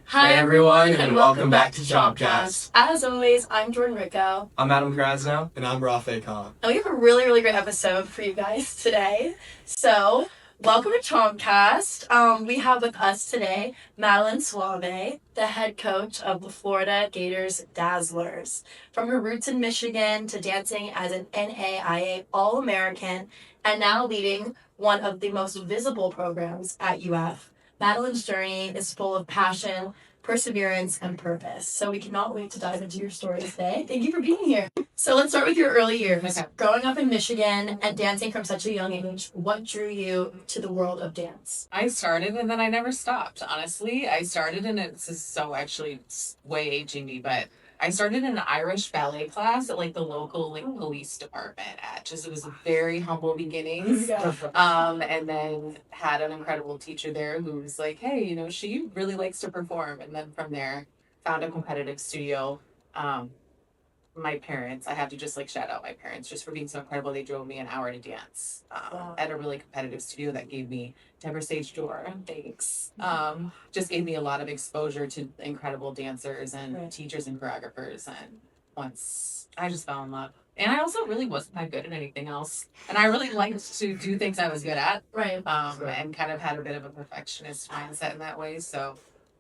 Hi everyone, and welcome back to ChompCast. As always, I'm Jordan Rico. I'm Adam Krasno. And I'm Rafe Khan. And we have a really great episode for you guys today. So, welcome to ChompCast. We have with us today Madeline Soave, the head coach of the Florida Gators Dazzlers. From her roots in Michigan to dancing as an NAIA All-American and now leading one of the most visible programs at UF. Madeline's journey is full of passion, perseverance, and purpose. So we cannot wait to dive into your story today. Thank you for being here. So let's start with your early years. Okay. Growing up in Michigan and dancing from such a young age, what drew you to the world of dance? I started and then I never stopped, honestly. I started in this is so actually way aging me, but I started in an Irish ballet class at like the local police department at just it was very humble beginnings. And then had an incredible teacher there who was like, hey, she really likes to perform. And then from there found a competitive studio. My parents, I have to just shout out my parents just for being so incredible. They drove me an hour to dance at a really competitive studio that gave me Deborah Sage Door. Thanks. Just gave me a lot of exposure to incredible dancers and teachers and choreographers. And once I just fell in love. And I also really wasn't that good at anything else. And I really liked to do things I was good at. Right. And kind of had a bit of a perfectionist mindset in that way. So,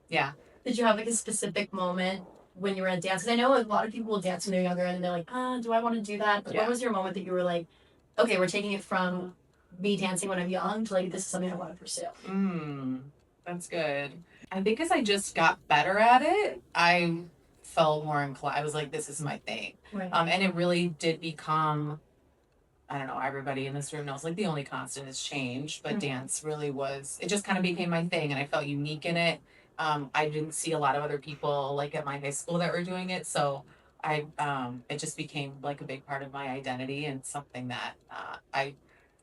yeah. Did you have a specific moment when you were at dance? Because I know a lot of people will dance when they're younger and they're like, do I want to do that? But what was your moment that you were like, okay, we're taking it from me dancing when I'm young to this is something I want to pursue? That's good. I think as I just got better at it, I felt more inclined. I was like, this is my thing. Right. And it really did become, I don't know, everybody in this room knows, the only constant is change, but dance really was, it just kind of became my thing and I felt unique in it. I didn't see a lot of other people at my high school that were doing it, so it just became a big part of my identity and something that I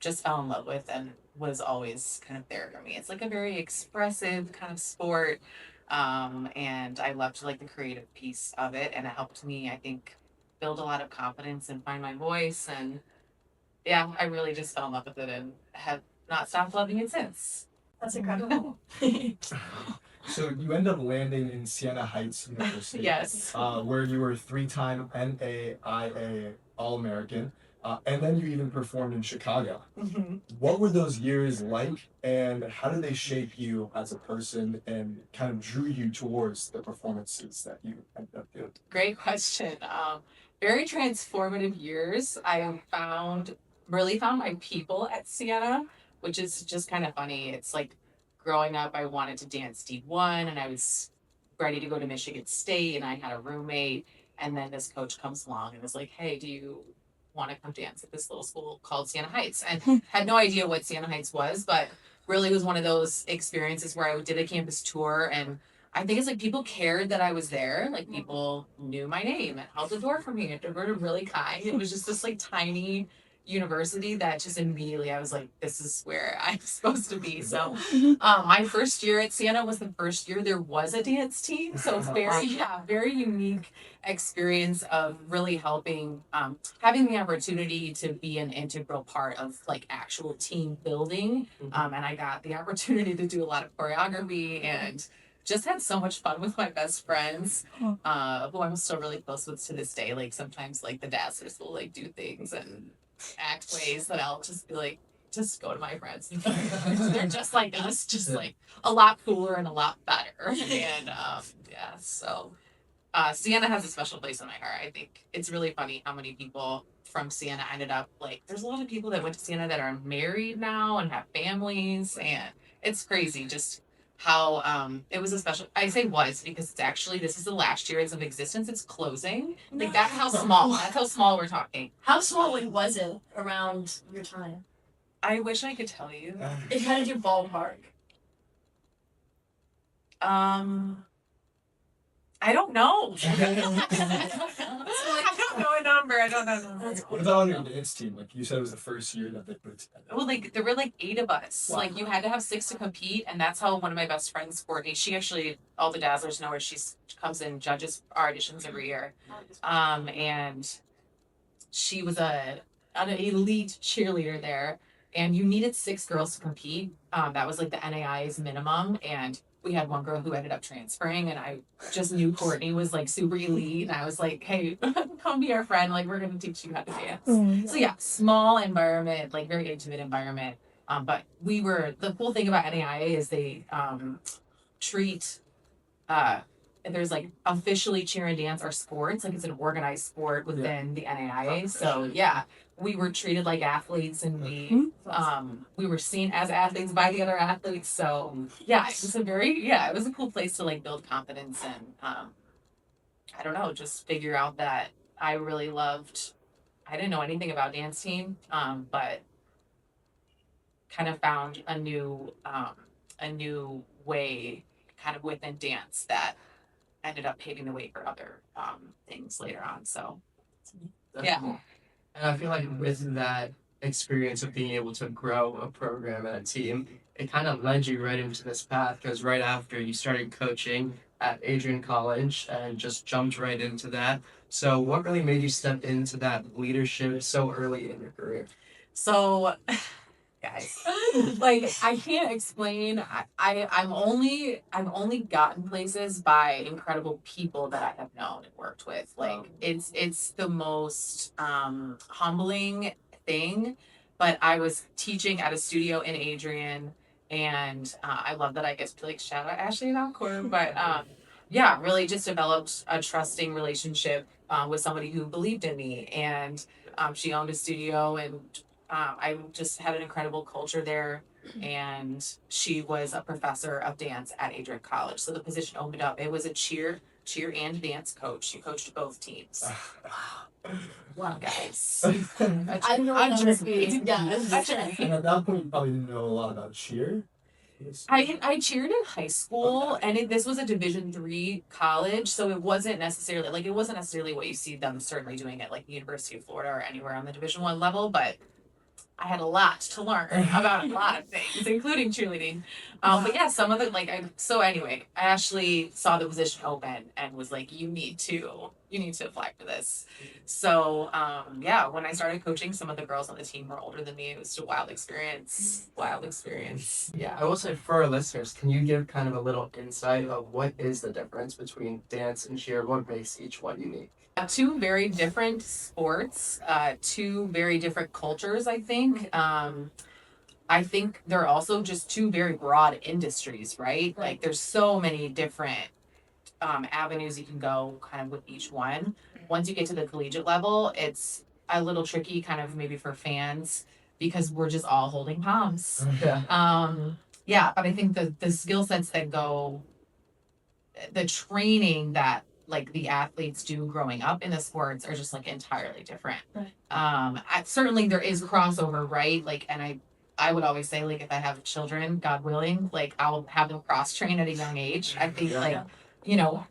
just fell in love with and was always kind of there for me. It's a very expressive kind of sport, and I loved the creative piece of it, and it helped me, I think, build a lot of confidence and find my voice, and yeah, I really just fell in love with it and have not stopped loving it since. That's incredible. So you end up landing in Siena Heights University. Yes. Where you were 3-time NAIA All-American. And then you even performed in Chicago. Mm-hmm. What were those years like, and how did they shape you as a person and kind of drew you towards the performances that you ended up doing? Great question. Very transformative years. I really found my people at Siena, which is just kind of funny. It's growing up, I wanted to dance D1 and I was ready to go to Michigan State and I had a roommate, and then this coach comes along and was like, hey, do you want to come dance at this little school called Siena Heights? And had no idea what Siena Heights was, but really was one of those experiences where I did a campus tour, and I think it's people cared that I was there. People knew my name and held the door for me and they were really kind. It was just this tiny university that just immediately I was like, this is where I'm supposed to be. So my first year at Siena was the first year there was a dance team. So it's very unique experience of really helping, having the opportunity to be an integral part of actual team building. And I got the opportunity to do a lot of choreography and just had so much fun with my best friends, who I'm still really close with to this day. Sometimes the Dazzlers will do things and act ways that I'll just be just go to my friends. They're just like us, just a lot cooler and a lot better. And so Siena has a special place in my heart. I think it's really funny how many people from Siena ended up there's a lot of people that went to Siena that are married now and have families, and it's crazy just how it was a special, I say was because it's actually, this is the last year of existence. It's closing. That's how small we're talking. How small was it around your time? I wish I could tell you. It kind of do ballpark. I don't know. I don't know a number. I don't know. What about on your dance team? You said it was the first year that they put it together. Well, there were 8 of us. Wow. You had to have 6 to compete, and that's how one of my best friends, Courtney, she actually, all the Dazzlers know her. She comes in, judges our auditions every year. And she was an elite cheerleader there, and you needed 6 girls to compete. That was the NAI's minimum, and we had one girl who ended up transferring, and I just knew Courtney was like super elite, and I was like, hey, come be our friend, like we're gonna teach you how to dance. So yeah, small environment, like very intimate environment. But the cool thing about NAIA is they treat there's like officially cheer and dance are sports, like it's an organized sport within the NAIA. So yeah, we were treated like athletes, and we were seen as athletes by the other athletes. So yeah, it was a cool place to like build confidence and I don't know, just figure out that I really loved. I didn't know anything about dance team, but kind of found a new way kind of within dance that ended up paving the way for other things later on. So yeah. Cool. And I feel like with that experience of being able to grow a program and a team, it kind of led you right into this path because right after you started coaching at Adrian College and just jumped right into that. So what really made you step into that leadership so early in your career? So guys, like I can't explain. I've only gotten places by incredible people that I have known and worked with. Like it's the most humbling thing. But I was teaching at a studio in Adrian, and I love that I get to like shout out Ashley and Encore. But yeah, really just developed a trusting relationship with somebody who believed in me, and she owned a studio, and I just had an incredible culture there, and she was a professor of dance at Adrian College. So the position opened up. It was a cheer and dance coach. She coached both teams. Wow, guys. I know I'm that just be. Yeah. And at that point, you probably didn't know a lot about cheer. I cheered in high school, and this was a Division III college, so it wasn't necessarily what you see them certainly doing at like the University of Florida or anywhere on the Division I level, but I had a lot to learn about a lot of things, including cheerleading. But yeah, some of the so anyway, I actually saw the position open and was like, you need to apply for this. So yeah, when I started coaching, some of the girls on the team were older than me. It was just a wild experience. Yeah, I will say for our listeners, can you give kind of a little insight of what is the difference between dance and cheer? What makes each one unique? Two very different sports, two very different cultures, I think. I think they're also just two very broad industries, right? Like there's so many different avenues you can go kind of with each one. Once you get to the collegiate level, it's a little tricky kind of maybe for fans because we're just all holding palms. Yeah, but I think the skill sets that go, the training that like the athletes do growing up in the sports are just like entirely different. Certainly there is crossover, right? Like, and I would always say like if I have children, God willing, like I'll have them cross train at a young age. I think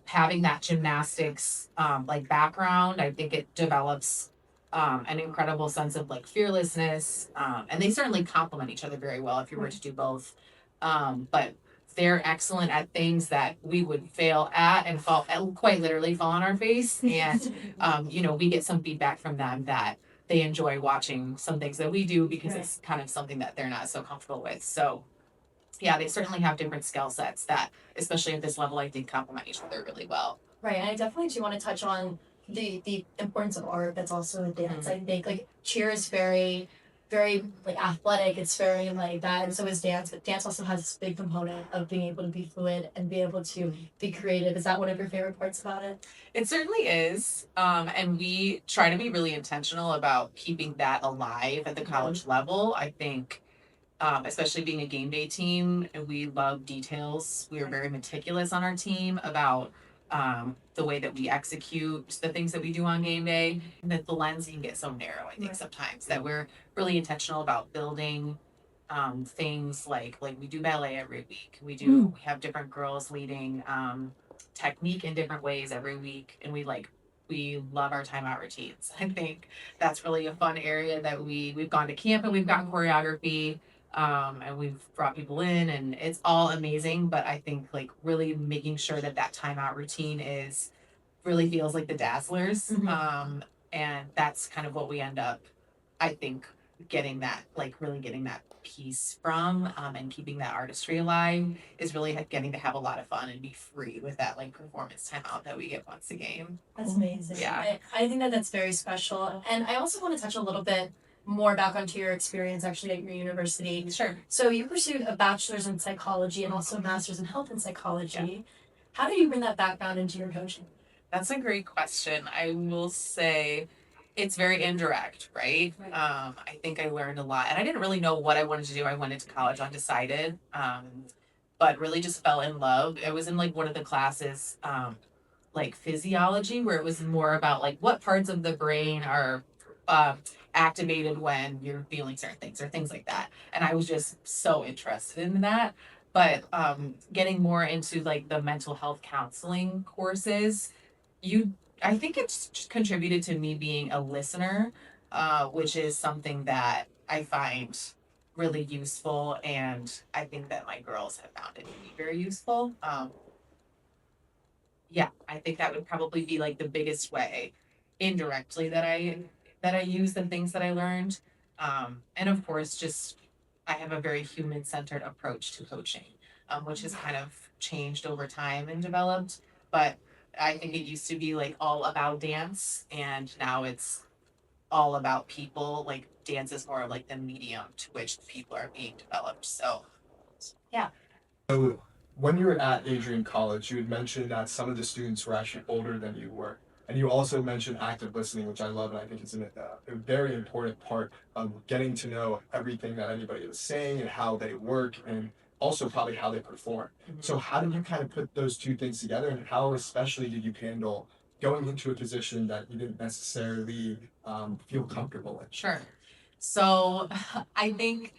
having that gymnastics like background, I think it develops an incredible sense of like fearlessness, and they certainly complement each other very well if you were to do both. But they're excellent at things that we would fail at and quite literally fall on our face. And, we get some feedback from them that they enjoy watching some things that we do because it's kind of something that they're not so comfortable with. So yeah, they certainly have different skill sets that, especially at this level, I think complement each other really well. Right, and I definitely do want to touch on the importance of art that's also in dance. I think like cheer is very like athletic, it's very like that, and so is dance, but dance also has this big component of being able to be fluid and be able to be creative. Is that one of your favorite parts about it? It certainly is, and we try to be really intentional about keeping that alive at the college level. I think especially being a game day team, and we love details. We are very meticulous on our team about the way that we execute the things that we do on game day. And that the lens can get so narrow, I think, sometimes that we're really intentional about building things like we do ballet every week. We have different girls leading technique in different ways every week, and we love our timeout routines. I think that's really a fun area that we've gone to camp and we've gotten choreography. And we've brought people in, and it's all amazing. But I think like really making sure that timeout routine really feels like the Dazzlers. And that's kind of what we end up, I think, really getting that piece from, and keeping that artistry alive is really getting to have a lot of fun and be free with that like performance time out that we get once a game. That's amazing. Yeah. I think that that's very special. And I also want to touch a little bit more back onto your experience actually at your university. Sure. So you pursued a bachelor's in psychology and also a master's in health and psychology. How do you bring that background into your coaching? That's a great question. I will say it's very indirect, right? Right. I think I learned a lot, and I didn't really know what I wanted to do. I went into college undecided, but really just fell in love. I was in like one of the classes, like physiology, where it was more about like what parts of the brain are activated when you're feeling certain things or things like that. And I was just so interested in that. But getting more into like the mental health counseling courses, I think it's just contributed to me being a listener, which is something that I find really useful, and I think that my girls have found it to be very useful. Yeah, I think that would probably be like the biggest way, indirectly, that I use the things that I learned, and of course, just I have a very human centered approach to coaching, which has kind of changed over time and developed, but I think it used to be like all about dance, and now it's all about people. Like dance is more of like the medium to which people are being developed. So, yeah. So when you were at Adrian College, you had mentioned that some of the students were actually older than you were. And you also mentioned active listening, which I love, and I think is a very important part of getting to know everything that anybody is saying and how they work, and also probably how they perform. So how did you kind of put those two things together, and how especially did you handle going into a position that you didn't necessarily feel comfortable in? Sure. So I think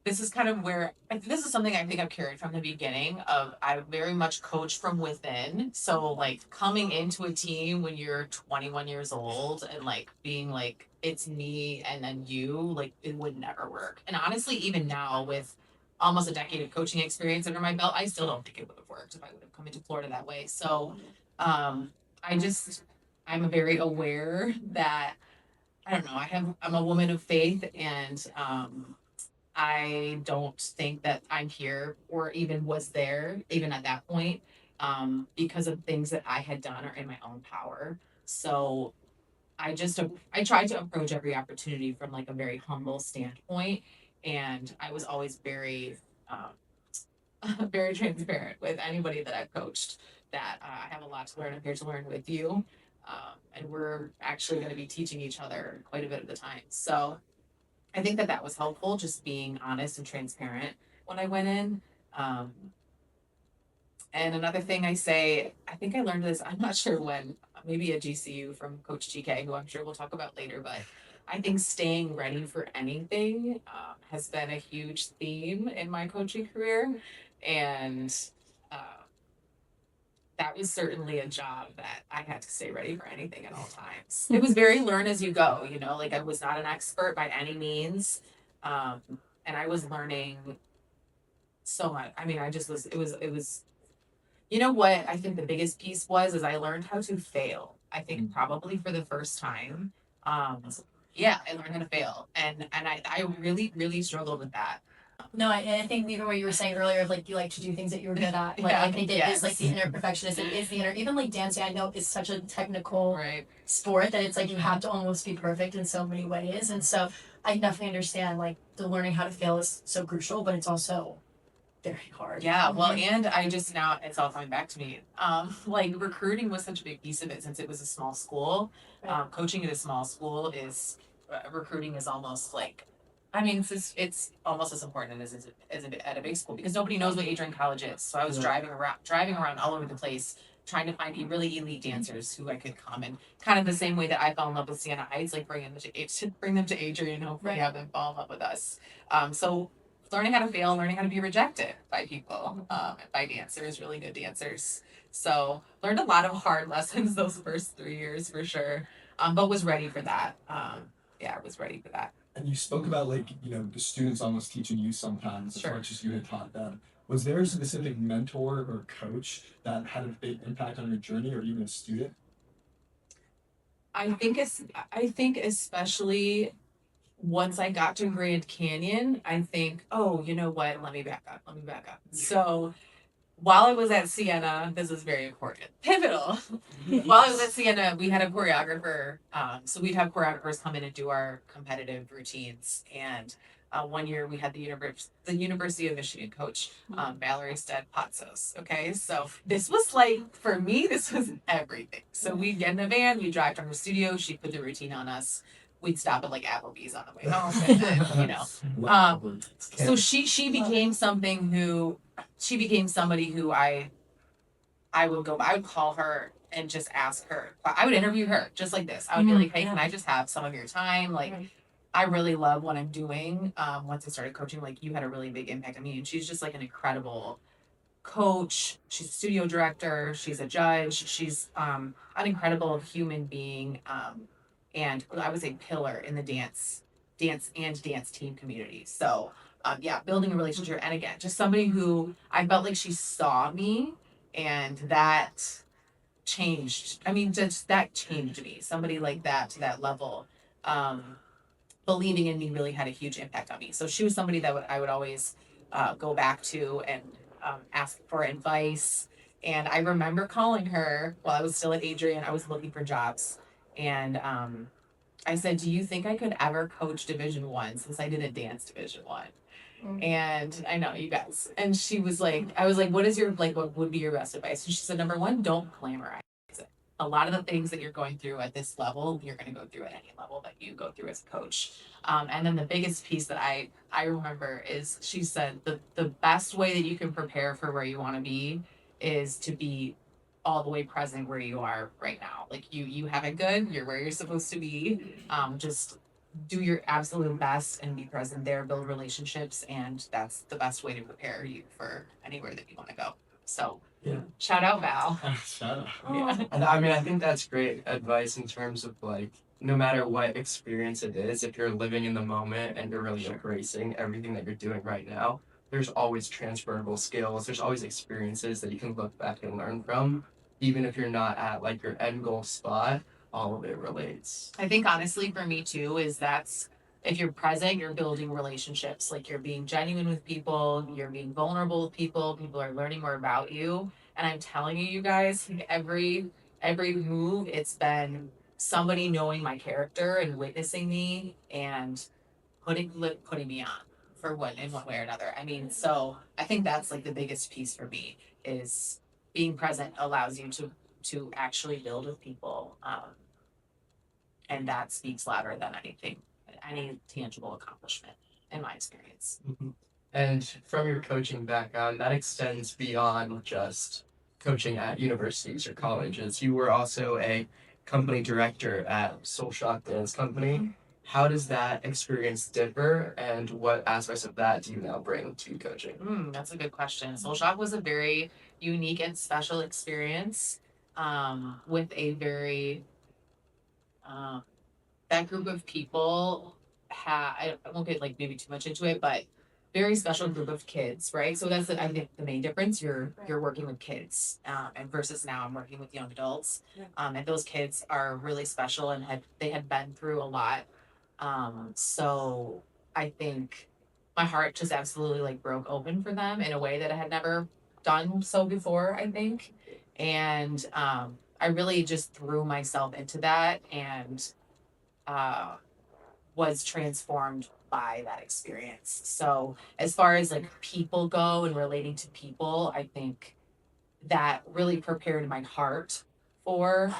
this is kind of where this is something I think I've carried from the beginning of I very much coach from within. So like coming into a team when you're 21 years old and like being like it's me and then you, like it would never work. And honestly, even now with almost a decade of coaching experience under my belt, I still don't think it would have worked if I would have come into Florida that way. So I just I'm very aware that I don't know, I'm a woman of faith, and I don't think that I'm here or even was there, even at that point, because of things that I had done or in my own power. So I tried to approach every opportunity from like a very humble standpoint, and I was always very, very transparent with anybody that I've coached. That I have a lot to learn. I'm here to learn with you, and we're actually going to be teaching each other quite a bit of the time. So I think that was helpful, just being honest and transparent when I went in. Um, and another thing I say, I think I learned this, I'm not sure when, maybe at GCU from Coach GK, who I'm sure we'll talk about later, but I think staying ready for anything has been a huge theme in my coaching career. And uh, that was certainly a job that I had to stay ready for anything at all times. It was very learn as you go, like I was not an expert by any means. And I was learning so much. I mean, it was, you know what I think the biggest piece is I learned how to fail. I think probably for the first time. Yeah, I learned how to fail. And I really, really struggled with that. No, I think even what you were saying earlier of like you like to do things that you were good at. Like Yeah, I think it yes. is like the inner perfectionist. It is the inner even like dancing I know is such a technical Right. sport that it's like you have to almost be perfect in so many ways. And so I definitely understand like the learning how to fail is so crucial, but it's also very hard. Yeah, well, and I just now it's all coming back to me. Like recruiting was such a big piece of it since it was a small school. Coaching at a small school is recruiting is almost like, I mean, it's almost as important as at a big school because nobody knows what Adrian College is. So I was driving around all over the place trying to find really elite dancers who I could come and kind of the same way that I fell in love with Sienna Heights, like bring them to Adrian, hopefully have them fall in love with us. So learning how to fail, learning how to be rejected by people, and by dancers, really good dancers. So learned a lot of hard lessons those first 3 years for sure, but was ready for that. Yeah, I was ready for that. And you spoke about like, the students almost teaching you sometimes as Sure. much as you had taught them. Was there a specific mentor or coach that had a big impact on your journey or even a student? I think especially once I got to Grand Canyon, I think, oh, you know what? Let me back up. So while I was at Siena, this is very important, pivotal. While I was at Siena, we had a choreographer. So we'd have choreographers come in and do our competitive routines. And one year we had the University of Michigan coach, Valerie Stead Patsos. Okay, so this was like, for me, this was everything. So we'd get in the van, we'd drive to her studio, she'd put the routine on us. We'd stop at like Applebee's on the way home, and then, so she became somebody who I would call her and just ask her. I would interview her just like this. I would be like, hey, can I just have some of your time? Like, I really love what I'm doing. Once I started coaching, like, you had a really big impact on me. And she's just like an incredible coach. She's a studio director. She's a judge. She's an incredible human being. And I would say pillar in the dance team community. So, yeah, building a relationship. And again, just somebody who I felt like she saw me, and that changed. I mean, just that changed me. Somebody like that to that level, believing in me really had a huge impact on me. So she was somebody that I would always go back to and ask for advice. And I remember calling her while I was still at Adrian. I was looking for jobs, and I said, "Do you think I could ever coach Division One since I didn't dance Division One?" And I know you guys. And she was like, I was like, what would be your best advice? And she said, number one, don't glamorize it. A lot of the things that you're going through at this level, you're going to go through at any level that you go through as a coach. And then the biggest piece that I remember is she said, the best way that you can prepare for where you want to be is to be all the way present where you are right now. Like you have it good, you're where you're supposed to be. Just do your absolute best and be present there, build relationships, and that's the best way to prepare you for anywhere that you want to go. So, Yeah. Shout out, Val. Shout out. Yeah. And I mean, I think that's great advice in terms of like, no matter what experience it is, if you're living in the moment and you're really embracing everything that you're doing right now, there's always transferable skills. There's always experiences that you can look back and learn from, even if you're not at like your end goal spot. All of it relates. I think honestly for me too is that's if you're present, you're building relationships. Like you're being genuine with people, you're being vulnerable with people. People are learning more about you. And I'm telling you, you guys, every move, it's been somebody knowing my character and witnessing me and putting me on for one way or another. I mean, so I think that's like the biggest piece for me is being present allows you to actually build with people. And that speaks louder than any tangible accomplishment in my experience. Mm-hmm. And from your coaching background, that extends beyond just coaching at universities or colleges. You were also a company director at Soul Shock Dance Company. How does that experience differ, and what aspects of that do you now bring to coaching? That's a good question. Soul Shock was a very unique and special experience with a very that group of people I won't get like maybe too much into it, but very special group of kids, right? So that's I think the main difference. You're working with kids, and versus now I'm working with young adults, and those kids are really special and they had been through a lot. So I think my heart just absolutely like broke open for them in a way that I had never done so before. I think, and I really just threw myself into that and was transformed by that experience. So as far as like people go and relating to people, I think that really prepared my heart for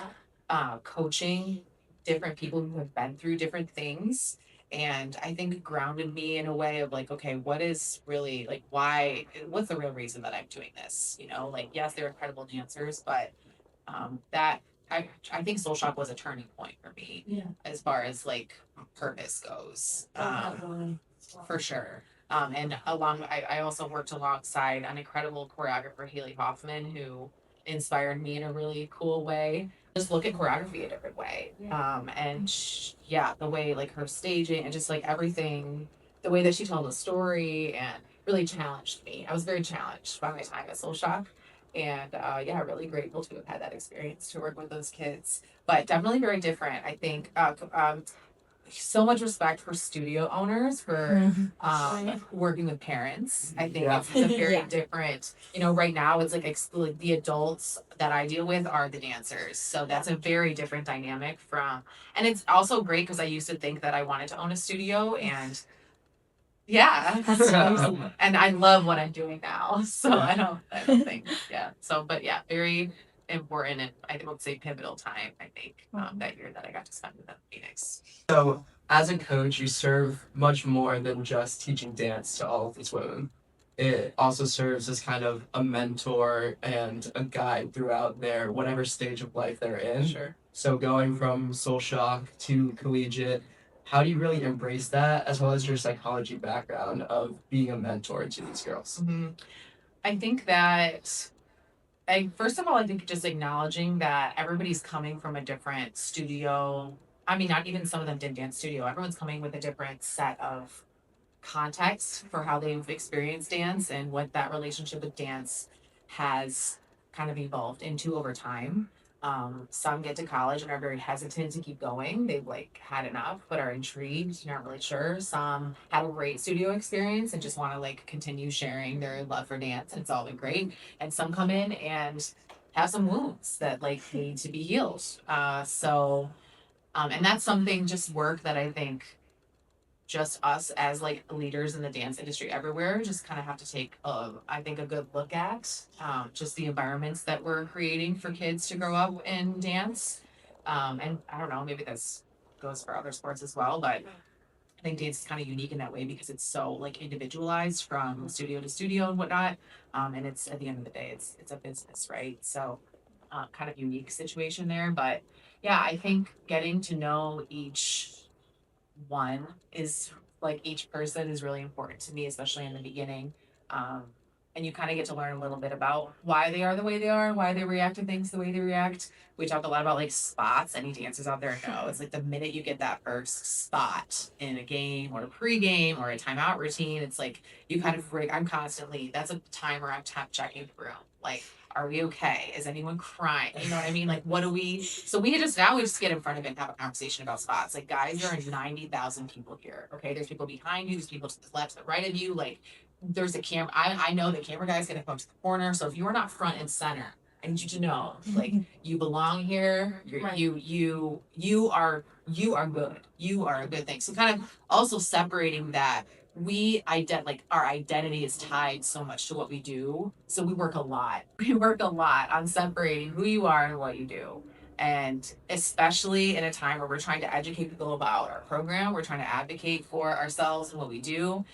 coaching different people who have been through different things. And I think grounded me in a way of like, okay, what is really like, what's the real reason that I'm doing this? Like, yes, they're incredible dancers, but that I think Soul Shock was a turning point for me as far as like purpose goes, for sure. And I also worked alongside an incredible choreographer, Haley Hoffman, who inspired me in a really cool way. Just look at choreography a different way. And the way like her staging and just like everything, the way that she told the story and really challenged me. I was very challenged by my time at Soul Shock. And really grateful to have had that experience to work with those kids. But definitely very different. I think so much respect for studio owners for working with parents. I think Yeah. it's a very Yeah. different, right now it's like the adults that I deal with are the dancers. So that's a very different dynamic and it's also great because I used to think that I wanted to own a studio and yeah. That's crazy. And I love what I'm doing now. So Yeah. I don't think, yeah. So, but yeah, very important and I would say pivotal time, I think, that year that I got to spend with them in Phoenix. So, as a coach, you serve much more than just teaching dance to all of these women. It also serves as kind of a mentor and a guide throughout their whatever stage of life they're in. Sure. So, going from soul shock to collegiate, how do you really embrace that, as well as your psychology background of being a mentor to these girls? Mm-hmm. I think that first of all, I think just acknowledging that everybody's coming from a different studio. I mean, not even some of them did dance studio. Everyone's coming with a different set of context for how they've experienced dance and what that relationship with dance has kind of evolved into over time. Some get to college and are very hesitant to keep going. They've had enough, but are intrigued, not really sure. Some have a great studio experience and just want to continue sharing their love for dance, and it's all been great. And some come in and have some wounds that need to be healed. And that's something just work that I think just us as leaders in the dance industry everywhere just kind of have to take I think a good look at just the environments that we're creating for kids to grow up in dance. And I don't know, maybe this goes for other sports as well, but I think dance is kind of unique in that way because it's so individualized from studio to studio and whatnot. And it's at the end of the day, it's a business, right? So kind of unique situation there. But yeah, I think getting to know each one is each person is really important to me, especially in the beginning. And you kind of get to learn a little bit about why they are the way they are, why they react to things the way they react. We talked a lot about spots. Any dancers out there know it's the minute you get that first spot in a game or a pregame or a timeout routine, it's you kind of I'm constantly, that's a time where I'm checking the room. Are we okay? Is anyone crying? You know what I mean? What do we? So we just get in front of it and have a conversation about spots. Guys, there are 90,000 people here. Okay, there's people behind you. There's people to the left, to the right of you. There's a camera. I know the camera guy's gonna come to the corner. So if you are not front and center, I need you to know, you belong here. Right. You are good. You are a good thing. So kind of also separating that. Our identity is tied so much to what we do. So we work a lot. We work a lot on separating who you are and what you do. And especially in a time where we're trying to educate people about our program, we're trying to advocate for ourselves and what we do.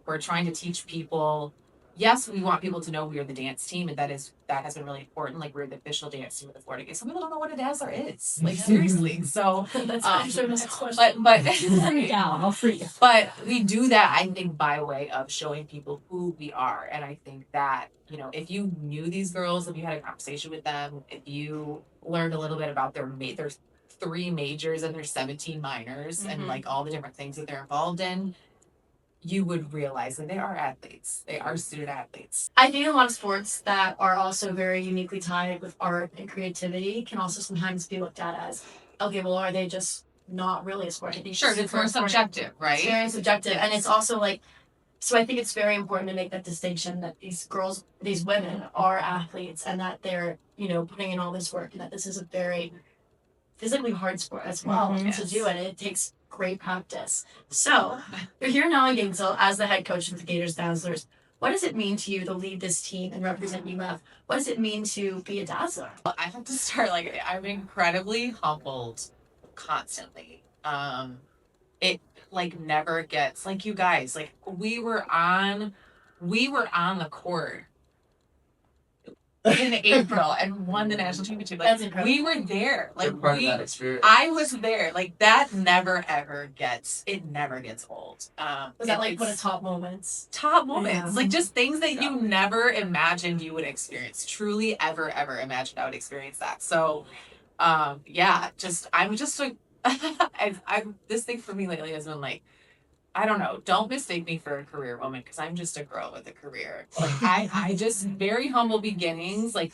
We're trying to teach people. Yes, we want people to know we are the dance team, and that has been really important. We're the official dance team of the Florida Gators. Some people don't know what a dazzler is. Seriously. So That's actually my next question. but freak out. I'll freak out. But we do that, I think, by way of showing people who we are. And I think that, if you knew these girls, if you had a conversation with them, if you learned a little bit about their 3 majors and their 17 minors and all the different things that they're involved in, you would realize that they are athletes. They are student athletes. I think a lot of sports that are also very uniquely tied with art and creativity can also sometimes be looked at as, okay, well, are they just not really a sport? Sure, it's more subjective, right? It's very subjective. Yes. And it's also so I think it's very important to make that distinction that these women are athletes and that they're, putting in all this work and that this is a very physically hard sport as well to do, and it takes great practice. So, you're here now in Gainesville as the head coach of the Gators Dazzlers. What does it mean to you to lead this team and represent UF? What does it mean to be a Dazzler? I have to start, I'm incredibly humbled constantly. It never gets, you guys, we were on the court in April and won the national championship. That's incredible. We were there. You're part of that experience. I was there. That never gets old. Was that one of top moments? Top moments. Yeah. Just things that you never imagined you would experience. Truly ever imagined I would experience that. So I'm just I this thing for me lately has been I don't know. Don't mistake me for a career woman because I'm just a girl with a career. Like I just very humble beginnings. Like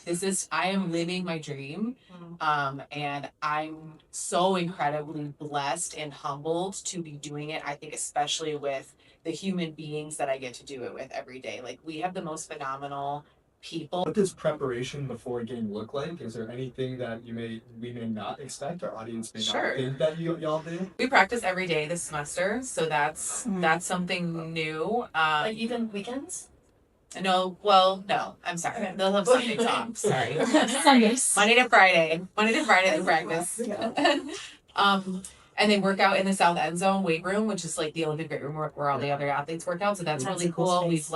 I am living my dream. And I'm so incredibly blessed and humbled to be doing it. I think especially with the human beings that I get to do it with every day. Like we have the most phenomenal people. What does preparation before a game look like? Is there anything that we may not expect, our audience may Sure. not think that y'all do? We practice every day this semester, so that's something new. Like even weekends? No, well, no. I'm sorry. Okay. They'll have Sundays off. Sorry. Sundays. Monday to Friday they practice. And they work out in the south end zone weight room, which is like the Olympic weight room where all the other athletes work out. So that's really a cool cool. space.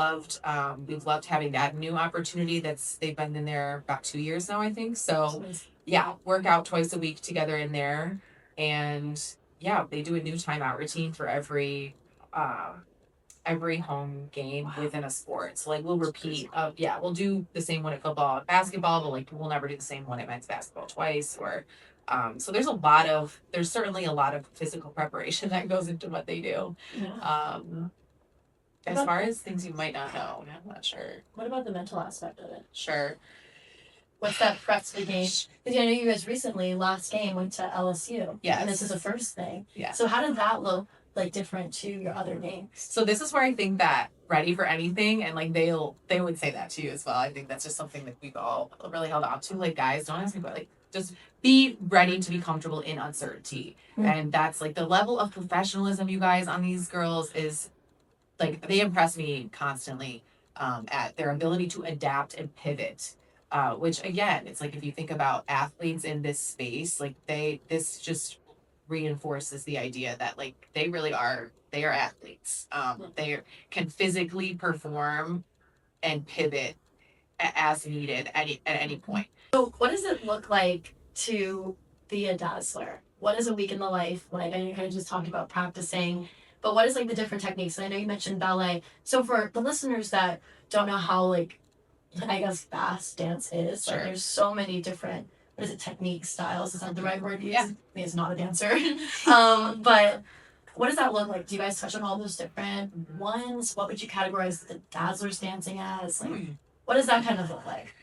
We've loved having that new opportunity. They've been in there about 2 years now, I think. So yeah, work out twice a week together in there, and yeah, they do a new timeout routine for every home game within a sport. So like we'll repeat we'll do the same one at football and basketball, but like we'll never do the same one at men's basketball twice or so there's certainly a lot of physical preparation that goes into what they do. Yeah. As far as things you might not know, I'm not sure. What about the mental aspect of it? Sure. What's that prep to the game? Because I know you guys recently, last game, went to LSU. Yes. And this is the first thing. Yeah. So how did that look like different to your other games? So this is where I think that ready for anything, and like they would say that to you as well. I think that's just something that we've all really held on to. Like, guys, don't ask me about like just be ready to be comfortable in uncertainty. And that's like the level of professionalism you guys on these girls is like they impress me constantly at their ability to adapt and pivot. Which again, it's like if you think about athletes in this space, like this just reinforces the idea that like they are athletes. They can physically perform and pivot as needed at any point. So what does it look like to be a Dazzler? What is a week in the life like? I know you kind of just talked about practicing, but what is like the different techniques? I know you mentioned ballet. So for the listeners that don't know how like, I guess fast dance is, Sure. like there's so many different, what is it, techniques, styles? Is that the right word to use? Yeah. I mean, it's not a dancer. But what does that look like? Do you guys touch on all those different ones? What would you categorize the Dazzlers dancing as? Like, what does that kind of look like?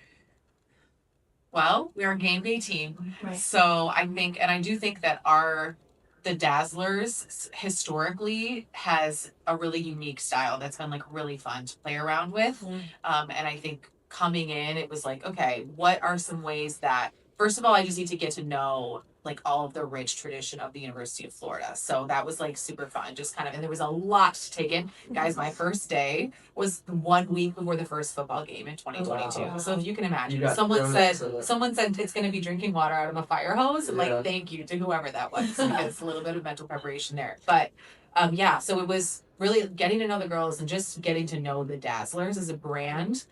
Well, we are a game day team. Right. So I do think that the Dazzlers historically has a really unique style that's been like really fun to play around with. And I think coming in, it was like, okay, what are some ways that, first of all, I just need to get to know like all of the rich tradition of the University of Florida. So that was like super fun, just kind of, and there was a lot to take in. Guys, my first day was 1 week before the first football game in 2022. Wow. So if you can imagine, You got someone thrown said into it's going to be drinking water out of a fire hose. And Yeah. like, thank you to whoever that was, because a little bit of mental preparation there. But so it was really getting to know the girls and just getting to know the Dazzlers as a brand.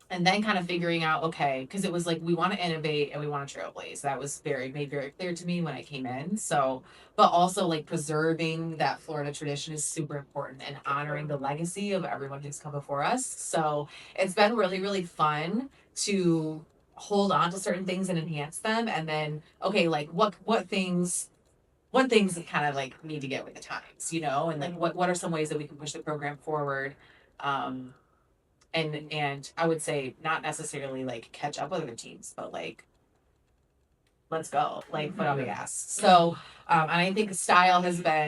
And then kind of figuring out, okay, because it was like we want to innovate and we want to trailblaze. That was made very clear to me when I came in. So, but also like preserving that Florida tradition is super important and honoring the legacy of everyone who's come before us. So it's been really, really fun to hold on to certain things and enhance them. And then, okay, like what things kind of like need to get with the times, you know, and like what are some ways that we can push the program forward. And I would say not necessarily like catch up with other teams, but like let's go, like foot on the gas. So and I think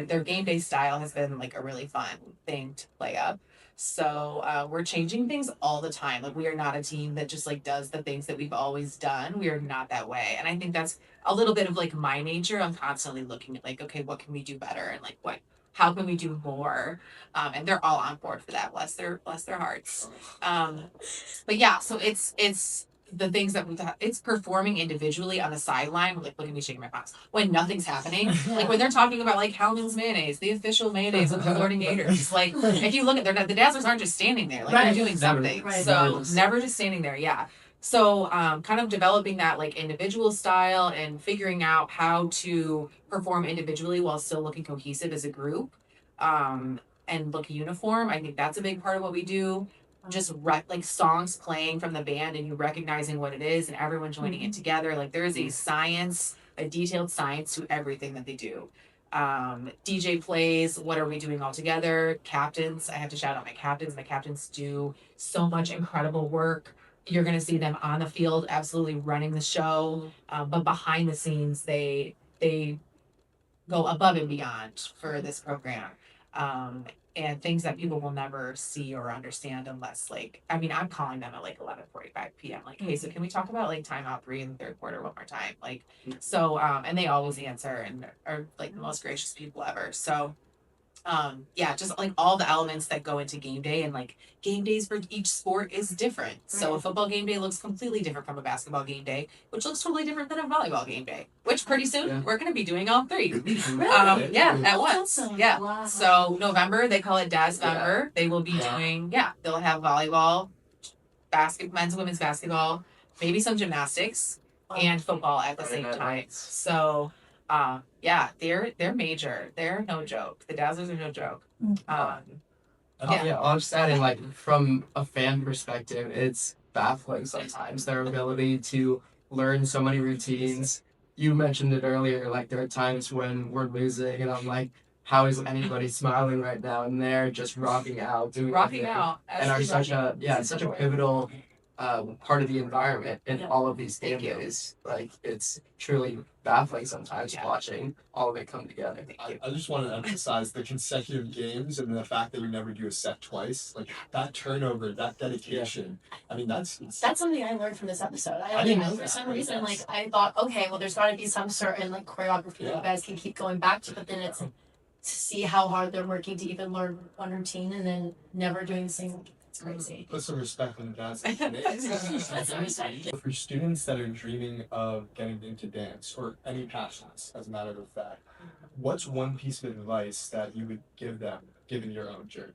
their game day style has been like a really fun thing to play up. So we're changing things all the time. Like we are not a team that just like does the things that we've always done. We are not that way. And I think that's a little bit of like my nature. I'm constantly looking at like, okay, what can we do better? And like how can we do more? And they're all on board for that. Bless their hearts. But yeah, so it's the things that it's performing individually on the sideline. Like, look at me shaking my palms when nothing's happening. Like when they're talking about like Hellman's mayonnaise, the official mayonnaise of the Florida Gators. Like if you look at the Dazzlers aren't just standing there. Like they're doing something. Right. So never just standing there. Yeah. So kind of developing that like individual style and figuring out how to perform individually while still looking cohesive as a group and look uniform. I think that's a big part of what we do. Just like songs playing from the band and you recognizing what it is and everyone joining it together. Like there is a detailed science to everything that they do. DJ plays, what are we doing all together? Captains, I have to shout out my captains. My captains do so much incredible work. You're going to see them on the field, absolutely running the show, but behind the scenes, they go above and beyond for this program. And things that people will never see or understand unless I'm calling them at like 11:45 p.m. Like, hey, so can we talk about like timeout 3 in the third quarter one more time? Like, so and they always answer and are like the most gracious people ever. So yeah, just like all the elements that go into game day, and like game days for each sport is different. So a football game day looks completely different from a basketball game day, which looks totally different than a volleyball game day, which pretty soon we're going to be doing all three. At once. Awesome. Yeah. Wow. So November, they call it Dazzvember. They will be doing, they'll have volleyball, men's and women's basketball, maybe some gymnastics, and football at the same time. So they're major. They're no joke. The Dazzlers are no joke. I'll just add in, like, from a fan perspective, it's baffling sometimes their ability to learn so many routines. You mentioned it earlier, like there are times when we're losing and I'm like, how is anybody smiling right now? And they're just rocking out, doing Rocking everything. out. And are such a pivotal part of the environment in all of these game days. Like, it's truly baffling sometimes watching all of it come together. I just want to emphasize the consecutive games and the fact that you never do a set twice. Like that turnover, that dedication. I mean, that's something I learned from this episode. I didn't know for some reason. Like I thought, okay, well, there's got to be some certain like choreography that you guys can keep going back to, but then it's to see how hard they're working to even learn one routine and then never doing the same. It's crazy. Put some respect on the dance. For students that are dreaming of getting into dance or any passions, as a matter of fact, what's one piece of advice that you would give them, given your own journey?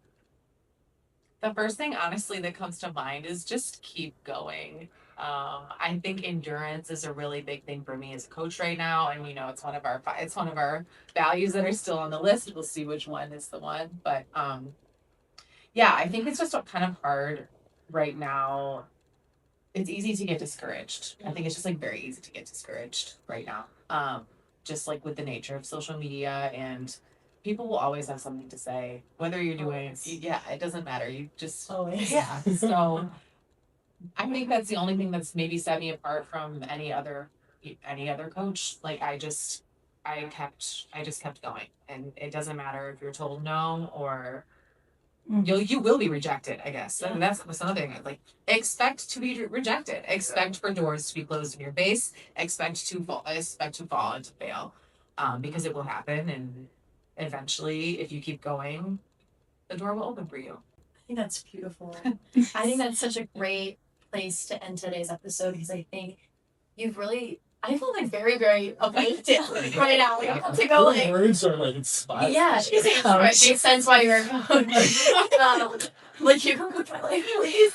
The first thing, honestly, that comes to mind is just keep going. I think endurance is a really big thing for me as a coach right now, and it's one of our values that are still on the list. We'll see which one is the one, but I think it's just kind of hard right now. It's easy to get discouraged. I think it's just like very easy to get discouraged right now. Just like with the nature of social media, and people will always have something to say, whether you're doing, it doesn't matter. You just, Always. So I think that's the only thing that's maybe set me apart from any other coach. Like I just kept going, and it doesn't matter if you're told no or you will be rejected, I guess. And that's another thing. Like, expect to be rejected. Expect for doors to be closed in your face. Expect to fall and to fail, because it will happen. And eventually, if you keep going, the door will open for you. I think that's beautiful. I think that's such a great place to end today's episode, because I think I feel like very, very uplifted right now. Like, I'm about to go like. Words are like inspired. Yeah, she's a coach. Makes sense why you're a coach. Like, you can coach my life, please.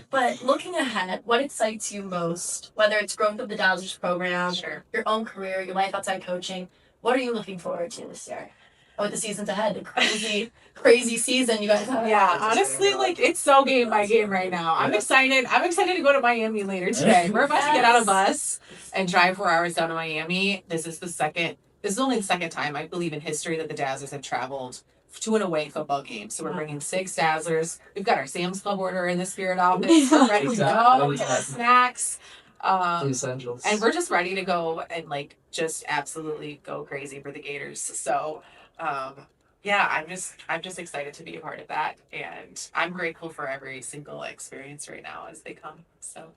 But looking ahead, what excites you most? Whether it's growth of the Dazzlers program, your own career, your life outside coaching, what are you looking forward to this year? With the seasons ahead, the crazy season you guys have. Yeah, honestly, like it's so game by game right now. I'm excited. I'm excited to go to Miami later today. We're about to get on a bus and drive 4 hours down to Miami. This is only the second time, I believe, in history that the Dazzlers have traveled to an away football game. So we're bringing 6 Dazzlers. We've got our Sam's Club order in the Spirit office. We're ready to go. We have snacks. Essentials. And we're just ready to go and like just absolutely go crazy for the Gators. So I'm just excited to be a part of that, and I'm grateful for every single experience right now as they come. So,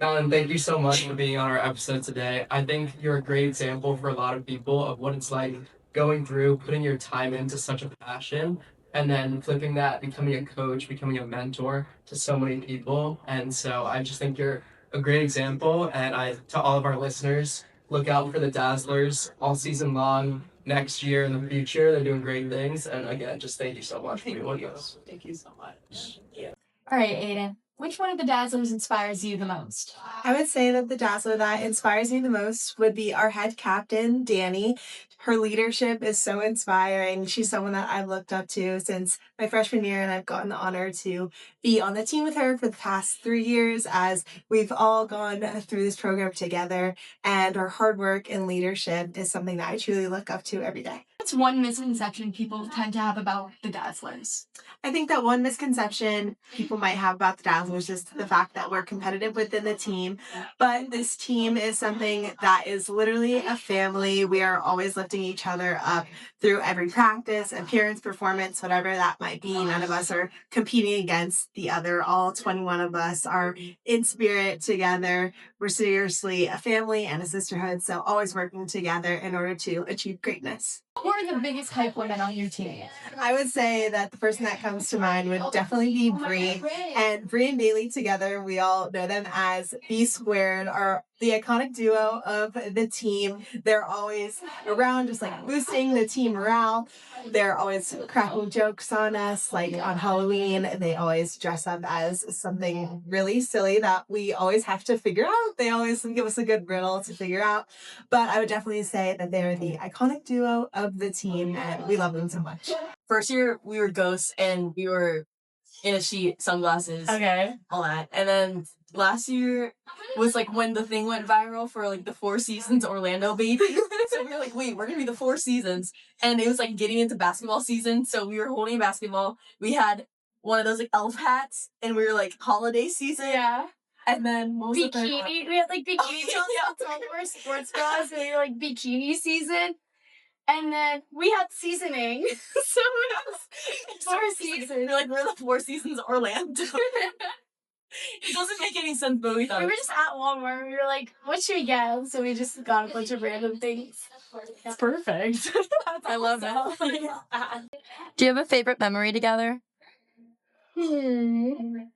Madeline, thank you so much for being on our episode today. I think you're a great example for a lot of people of what it's like going through, putting your time into such a passion, and then flipping that, becoming a coach, becoming a mentor to so many people. And so I just think you're a great example. And to all of our listeners, look out for the Dazzlers all season long. Next year, in the future, they're doing great things. And again, just thank you so much for being with us. Thank you so much. All right, Aiden. Which one of the Dazzlers inspires you the most? I would say that the Dazzler that inspires me the most would be our head captain, Danny. Her leadership is so inspiring. She's someone that I've looked up to since my freshman year, and I've gotten the honor to be on the team with her for the past 3 years as we've all gone through this program together. And her hard work and leadership is something that I truly look up to every day. What's one misconception people tend to have about the Dazzlers? I think that one misconception people might have about the Dazzlers is the fact that we're competitive within the team. But this team is something that is literally a family. We are always lifting each other up through every practice, appearance, performance, whatever that might be. None of us are competing against the other. All 21 of us are in spirit together. We're seriously a family and a sisterhood. So always working together in order to achieve greatness. Who are the biggest hype women on your team? I would say that the person that comes to mind would definitely be Bree. And Bree and Bailey together, we all know them as B Squared, are the iconic duo of the team. They're always around just like boosting the team morale. They're always cracking jokes on us, like on Halloween. They always dress up as something really silly that we always have to figure out. They always give us a good riddle to figure out. But I would definitely say that they're the iconic duo of the team, and we love them so much. First year, we were ghosts, and we were in a sheet, sunglasses, Okay. all that. And then last year was like when the thing went viral for like the 4 Seasons Orlando baby. So we were like, wait, we're gonna be the 4 Seasons. And it was like getting into basketball season. So we were holding basketball. We had one of those like elf hats, and we were like holiday season. Yeah. And then what was the third one? Bikini. We had like bikini Oh, on top of our sports bras. We were like bikini season. And then we had seasoning. So it was 4 seasons. We're the 4 Seasons Orlando. It doesn't make any sense, but we thought We were just at Walmart. We were like, what should we get? So we just got a bunch of random things. it's perfect. I love it. Do you have a favorite memory together? And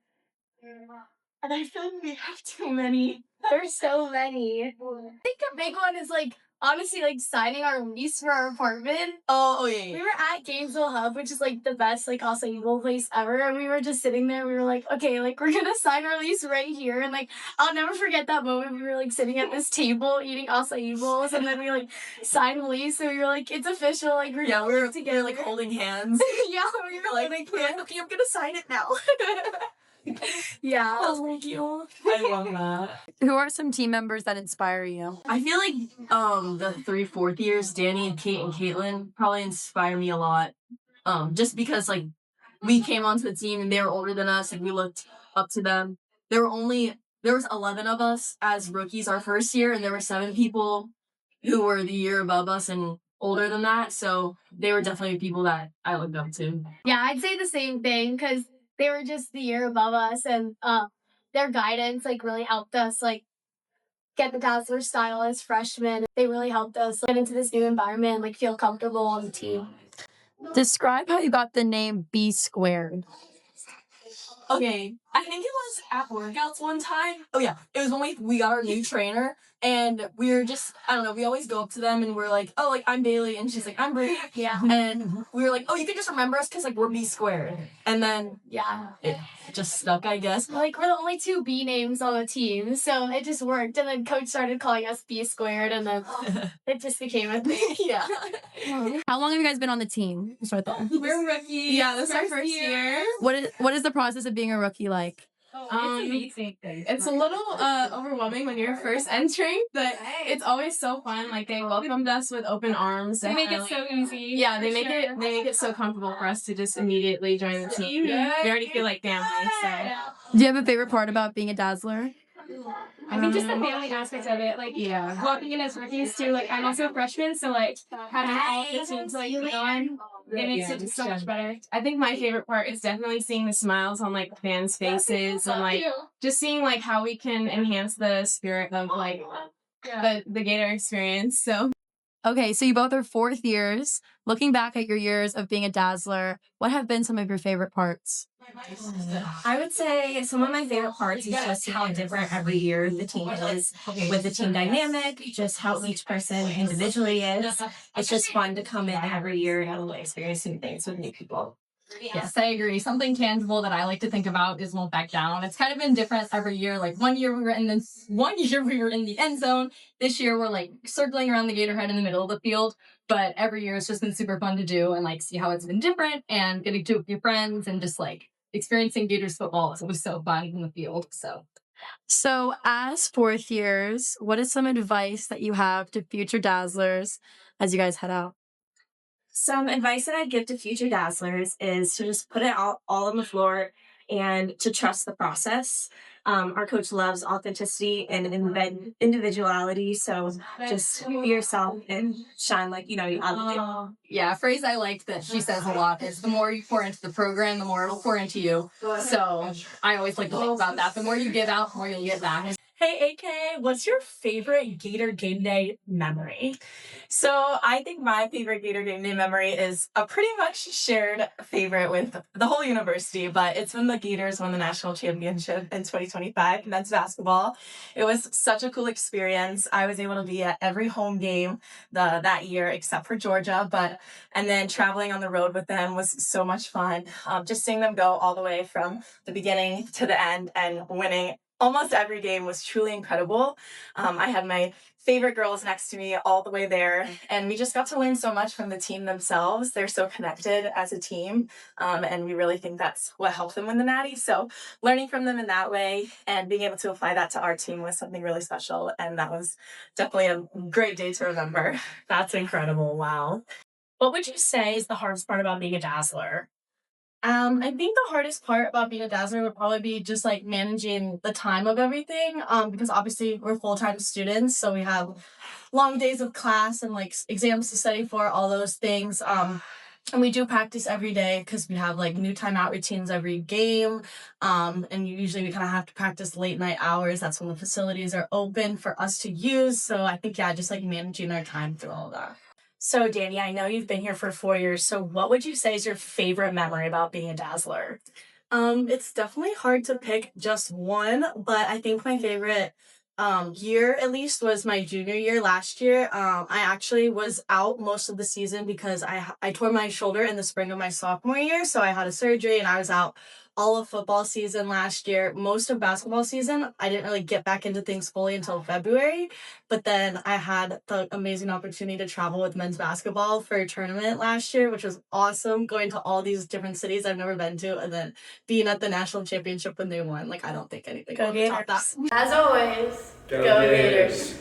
I feel like we have too many. There's so many. I think a big one is like, honestly, like signing our lease for our apartment. Oh yeah, We yeah. were at Gainesville Hub, which is like the best like also evil place ever, and we were just sitting there. We were like, okay, like we're gonna sign our lease right here, and like I'll never forget that moment. We were like sitting at this table eating acai bowls, and then we like signed the lease, and we were like, it's official. Like we're Yeah, we were together, like holding hands. yeah, we were like Okay, I'm gonna sign it now. yeah. Oh, thank you. I love that. Who are some team members that inspire you? I feel like the 3 4th years, Danny and Kate and Caitlin probably inspire me a lot. Just because like we came onto the team and they were older than us and we looked up to them. There was 11 of us as rookies our first year, and there were 7 people who were the year above us and older than that. So they were definitely people that I looked up to. Yeah, I'd say the same thing because they were just the year above us, and their guidance like really helped us like get the Dazzler style as freshmen. They really helped us get into this new environment, like feel comfortable on the team. Describe how you got the name B Squared. Okay, I think it was at workouts one time. Oh yeah, it was when we got our new trainer, and we were just, I don't know, we always go up to them and we're like, oh, like I'm Bailey, and she's like, I'm Brie. Yeah. And we were like, oh, you can just remember us because like we're B Squared. And then Yeah. it just stuck, I guess. Like we're the only 2 B names on the team, so it just worked. And then coach started calling us B Squared, and then it just became a thing. Yeah. How long have you guys been on the team? Start there. We're rookies. Yeah, this is our first year. What is the process of being a rookie like? It's a little overwhelming when you're first entering, but it's always so fun. Like they welcomed us with open arms. They make it so easy. Yeah, they make it so comfortable for us to just immediately join the team. We already feel like family. So Do you have a favorite part about being a Dazzler? I think just the family aspect of it, like walking in as rookies too. Like I'm also a freshman, so like having all the teams like go on, it makes it just so much better. I think my favorite part is definitely seeing the smiles on like the fans' faces and like just seeing like how we can enhance the spirit of like the Gator experience. So. Okay, so you both are 4th years. Looking back at your years of being a Dazzler, what have been some of your favorite parts? I would say some of my favorite parts is just how different every year the team is with the team dynamic, just how each person individually is. It's just fun to come in every year and experience new things with new people. Yes, I agree. Something tangible that I like to think about is won't back down. It's kind of been different every year. Like one year we were in the end zone. This year we're like circling around the Gator head in the middle of the field. But every year it's just been super fun to do and like see how it's been different and getting to with your friends and just like experiencing Gators football. So it was so fun in the field. So, as fourth years, what is some advice that you have to future Dazzlers as you guys head out? Some advice that I'd give to future Dazzlers is to just put it all on the floor and to trust the process. Our coach loves authenticity and individuality, so just be yourself and shine like you have to. Yeah, a phrase I like that she says a lot is the more you pour into the program, the more it'll pour into you. So I always like to think about that. The more you give out, the more you'll get back. Hey, AK, what's your favorite Gator game day memory? So I think my favorite Gator game day memory is a pretty much shared favorite with the whole university, but it's when the Gators won the national championship in 2025 men's basketball. It was such a cool experience. I was able to be at every home game that year except for Georgia, and then traveling on the road with them was so much fun. Just seeing them go all the way from the beginning to the end and winning almost every game was truly incredible. I had my favorite girls next to me all the way there, and we just got to learn so much from the team themselves. They're so connected as a team, and we really think that's what helped them win the Natty. So learning from them in that way and being able to apply that to our team was something really special, and that was definitely a great day to remember. That's incredible. Wow. What would you say is the hardest part about being a Dazzler? I think the hardest part about being a Dazzler would probably be just like managing the time of everything. Because obviously we're full-time students, so we have long days of class and like exams to study for, all those things. And we do practice every day because we have like new timeout routines every game. And usually we kind of have to practice late night hours. That's when the facilities are open for us to use. So I think, yeah, just like managing our time through all that. So, Danny, I know you've been here for 4 years. So, what would you say is your favorite memory about being a Dazzler? It's definitely hard to pick just one, but I think my favorite year at least was my junior year last year. I actually was out most of the season because I tore my shoulder in the spring of my sophomore year, so I had a surgery and I was out all of football season last year. Most of basketball season, I didn't really get back into things fully until February, but then I had the amazing opportunity to travel with men's basketball for a tournament last year, which was awesome, going to all these different cities I've never been to, and then being at the national championship when they won. Like, I don't think anything will top that. As always, Go Gators!